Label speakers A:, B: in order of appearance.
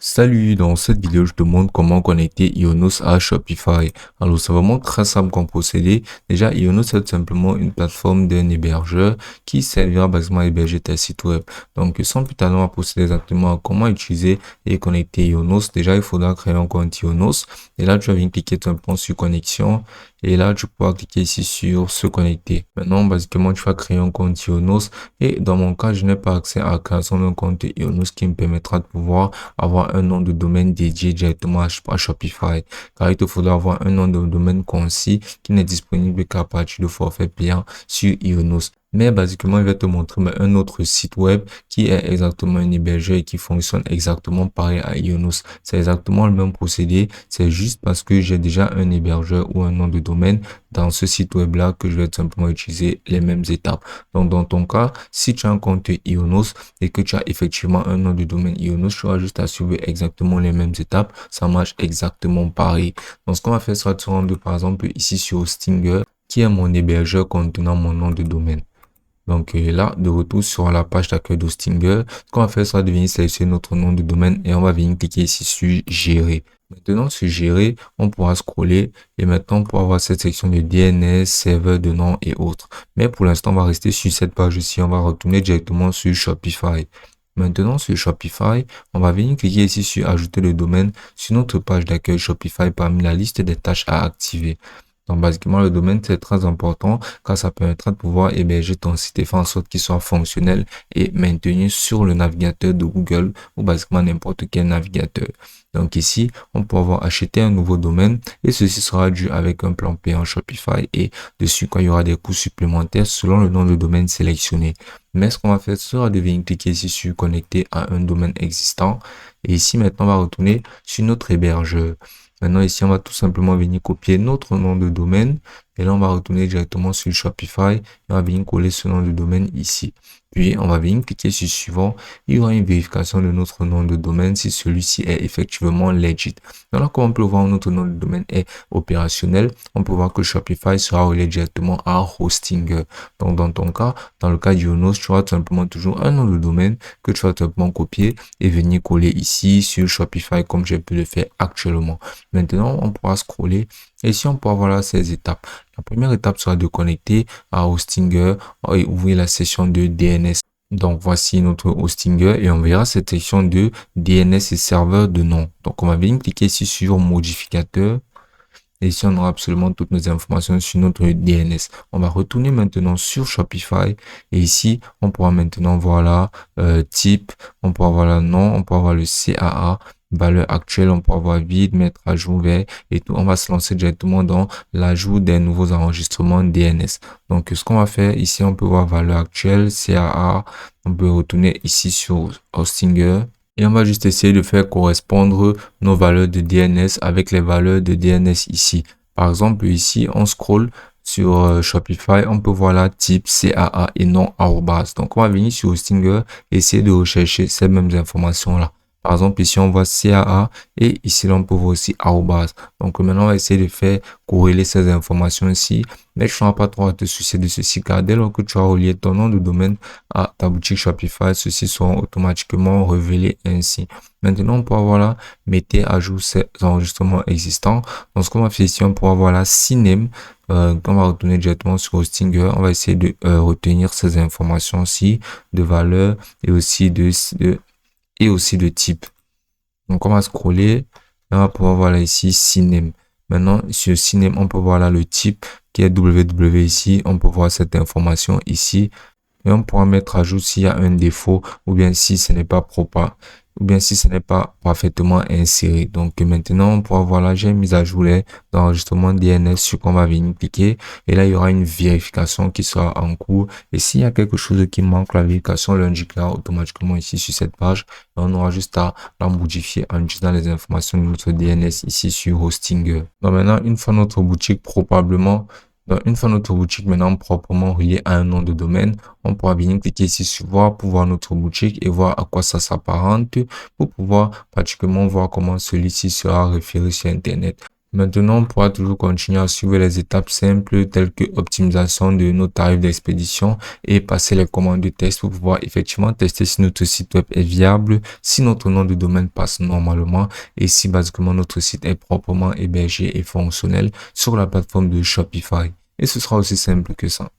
A: Salut, dans cette vidéo, je te montre comment connecter Ionos à Shopify. Alors, c'est vraiment très simple comme procédé. Déjà, Ionos, c'est tout simplement une plateforme d'un hébergeur qui servira basiquement à héberger tes sites web. Donc, sans plus tarder, on va procéder exactement à comment utiliser et connecter Ionos. Déjà, il faudra créer un compte Ionos. Et là, tu vas venir cliquer tout simplement sur connexion. Et là, tu pourras cliquer ici sur se connecter. Maintenant, basiquement, tu vas créer un compte Ionos. Et dans mon cas, je n'ai pas accès à la création d'un compte Ionos qui me permettra de pouvoir avoir un nom de domaine dédié directement à Shopify. Car il te faudra avoir un nom de domaine concis qui n'est disponible qu'à partir de forfait payant sur Ionos. Mais basiquement, il va te montrer un autre site web qui est exactement un hébergeur et qui fonctionne exactement pareil à Ionos. C'est exactement le même procédé. C'est juste parce que j'ai déjà un hébergeur ou un nom de domaine dans ce site web là que je vais tout simplement utiliser les mêmes étapes. Donc, dans ton cas, si tu as un compte Ionos et que tu as effectivement un nom de domaine Ionos, tu auras juste à suivre exactement les mêmes étapes. Ça marche exactement pareil. Donc, ce qu'on va faire sera de se rendre par exemple ici sur Hostinger, qui est mon hébergeur contenant mon nom de domaine. Donc là, de retour sur la page d'accueil d'Hostinger, ce qu'on va faire sera de venir sélectionner notre nom de domaine et on va venir cliquer ici sur gérer. Maintenant, sur gérer, on pourra scroller et maintenant on pourra avoir cette section de DNS, serveur de nom et autres. Mais pour l'instant, on va rester sur cette page-ci. On va retourner directement sur Shopify. Maintenant, sur Shopify, on va venir cliquer ici sur ajouter le domaine sur notre page d'accueil Shopify parmi la liste des tâches à activer. Donc, basiquement, le domaine, c'est très important car ça permettra de pouvoir héberger ton site et faire en sorte qu'il soit fonctionnel et maintenu sur le navigateur de Google ou basiquement n'importe quel navigateur. Donc ici, on peut avoir acheté un nouveau domaine et ceci sera dû avec un plan payant Shopify et dessus, quand il y aura des coûts supplémentaires selon le nom de domaine sélectionné. Mais ce qu'on va faire sera de venir cliquer ici sur connecter à un domaine existant. Et ici, maintenant, on va retourner sur notre hébergeur. Maintenant, ici, on va tout simplement venir copier notre nom de domaine. Et là, on va retourner directement sur Shopify et on va venir coller ce nom de domaine ici. Puis, on va venir cliquer sur suivant. Il y aura une vérification de notre nom de domaine si celui-ci est effectivement legit. Donc là, comme on peut voir, notre nom de domaine est opérationnel. On peut voir que Shopify sera relié directement à Hostinger. Donc, dans ton cas, dans le cas d'Ionos, tu auras tout simplement toujours un nom de domaine que tu vas tout simplement copier et venir coller ici sur Shopify comme j'ai pu le faire actuellement. Maintenant, on pourra scroller et ici, on pourra voir là ces étapes. La première étape sera de connecter à Hostinger et ouvrir la session de DNS. Donc, voici notre Hostinger et on verra cette section de DNS et serveur de nom. Donc, on va venir cliquer ici sur modificateur. Et ici, on aura absolument toutes nos informations sur notre DNS. On va retourner maintenant sur Shopify. Et ici, on pourra maintenant voir là, type, on pourra voir là nom, on pourra voir le CAA, valeur actuelle, on pourra voir vide, mettre à jour, vert et tout. On va se lancer directement dans l'ajout des nouveaux enregistrements DNS. Donc, ce qu'on va faire ici, on peut voir valeur actuelle, CAA. On peut retourner ici sur Hostinger. Et on va juste essayer de faire correspondre nos valeurs de DNS avec les valeurs de DNS ici. Par exemple, ici, on scrolle sur Shopify, on peut voir là type CAA et non arrobas. Donc, on va venir sur Hostinger et essayer de rechercher ces mêmes informations-là. Par exemple, ici, on voit CAA et ici, là, on peut voir aussi arrobas. Donc, maintenant, on va essayer de faire corréler ces informations ici. Mais tu n'auras pas trop à te soucier de ceci car dès lors que tu as relié ton nom de domaine à ta boutique Shopify, ceux-ci seront automatiquement révélés ainsi. Maintenant, on pourra voir là, mettez à jour ces enregistrements existants. Donc, ce qu'on va faire ici, on pourra voir là, CNAME. On va retourner directement sur Hostinger. On va essayer de retenir ces informations-ci de valeur et aussi de type. Donc, on va scroller. On va pouvoir voir là ici, CNAME. Maintenant, sur CNAME, on peut voir là le type qui est www ici. On peut voir cette information ici. Et on pourra mettre à jour s'il y a un défaut ou bien si ce n'est pas propre ou bien si ce n'est pas parfaitement inséré. Donc maintenant, on pourra voir là, j'ai mis à jour les enregistrements DNS sur qu'on va venir cliquer. Et là, il y aura une vérification qui sera en cours. Et s'il y a quelque chose qui manque, la vérification l'indiquera automatiquement ici sur cette page. Et on aura juste à la modifier en utilisant les informations de notre DNS ici sur Hostinger. Donc maintenant, une fois notre boutique maintenant proprement reliée à un nom de domaine, on pourra venir cliquer ici sur voir pour voir notre boutique et voir à quoi ça s'apparente pour pouvoir pratiquement voir comment celui-ci sera référé sur Internet. Maintenant, on pourra toujours continuer à suivre les étapes simples telles que optimisation de nos tarifs d'expédition et passer les commandes de test pour pouvoir effectivement tester si notre site web est viable, si notre nom de domaine passe normalement et si basiquement notre site est proprement hébergé et fonctionnel sur la plateforme de Shopify. Et ce sera aussi simple que ça.